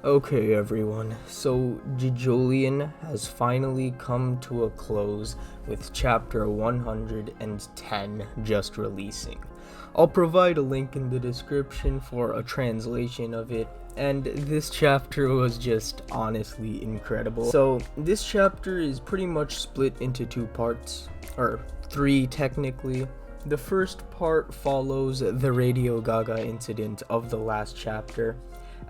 Okay everyone, so Jojolion has finally come to a close with chapter 110 just releasing. I'll provide a link in the description for a translation of it, and this chapter was just honestly incredible. So this chapter is pretty much split into two parts, or three technically. The first part follows the Radio Gaga incident of the last chapter.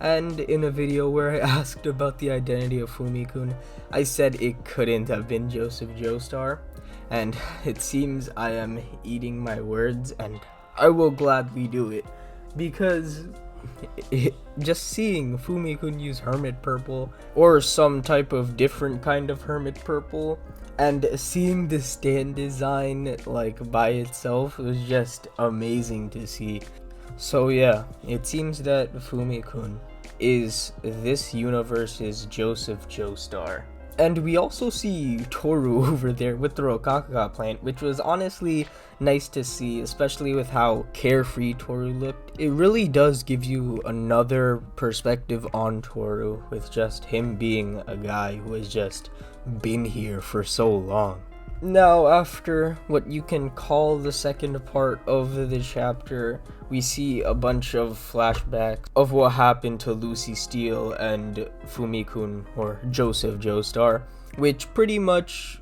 And in a video where I asked about the identity of Fumi-kun, I said it couldn't have been Joseph Joestar, and it seems I am eating my words, and I will gladly do it, because just seeing Fumi-kun use hermit purple, or some type of different kind of hermit purple, and seeing the stand design like by itself was just amazing to see. So yeah, it seems that Fumi-kun is this universe's Joseph Joestar. And we also see Toru over there with the Rokaka plant, which was honestly nice to see, especially with how carefree Toru looked. It really does give you another perspective on Toru, with just him being a guy who has just been here for so long. Now, after what you can call the second part of the chapter, we see a bunch of flashbacks of what happened to Lucy Steele and Fumi-kun, or Joseph Joestar, which pretty much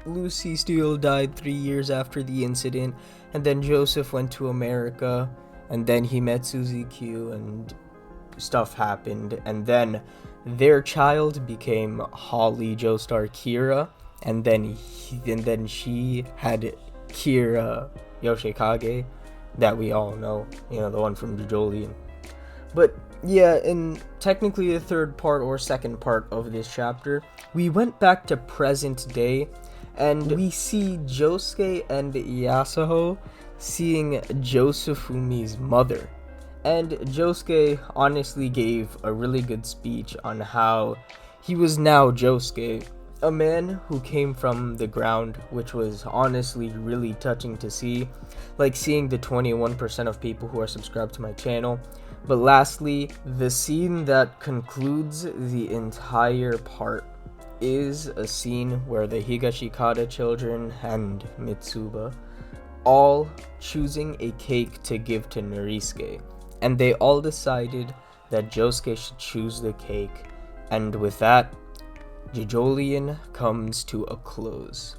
Lucy Steele died 3 years after the incident, and then Joseph went to America, and then he met Suzy Q, and stuff happened, and then their child became Holly Joestar Kira, and then she had Kira Yoshikage, that we all know, the one from Jojolion. But yeah, in technically the third part or second part of this chapter, we went back to present day, and we see Josuke and Yasuho seeing Josefumi's mother. And Josuke honestly gave a really good speech on how he was now Josuke, a man who came from the ground, which was honestly really touching to see, like seeing the 21% of people who are subscribed to my channel. But lastly, the scene that concludes the entire part is a scene where the Higashikata children and Mitsuba all choosing a cake to give to Norisuke, and they all decided that Josuke should choose the cake, and with that, Jojolion comes to a close.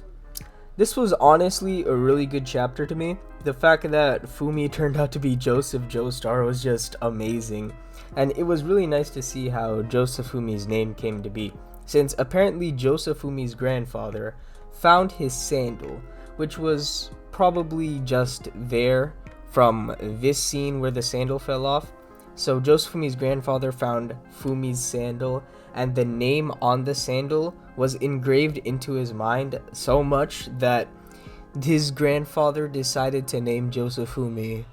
This was honestly a really good chapter to me. The fact that Fumi turned out to be Joseph Joestar was just amazing, and it was really nice to see how Josefumi's name came to be, since apparently Josefumi's grandfather found his sandal, which was probably just there from this scene where the sandal fell off. So Josefumi's grandfather found Fumi's sandal, and the name on the sandal was engraved into his mind so much that his grandfather decided to name Josefumi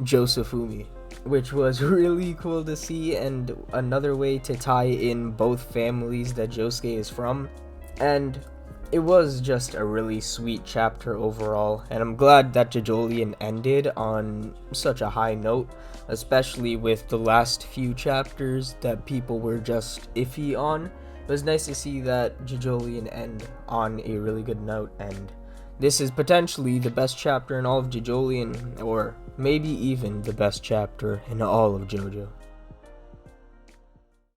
Josefumi, which was really cool to see, and another way to tie in both families that Josuke is from. And it was just a really sweet chapter overall, and I'm glad that Jojolion ended on such a high note, especially with the last few chapters that people were just iffy on. It was nice to see that Jojolion end on a really good note, and this is potentially the best chapter in all of Jojolion, or maybe even the best chapter in all of JoJo.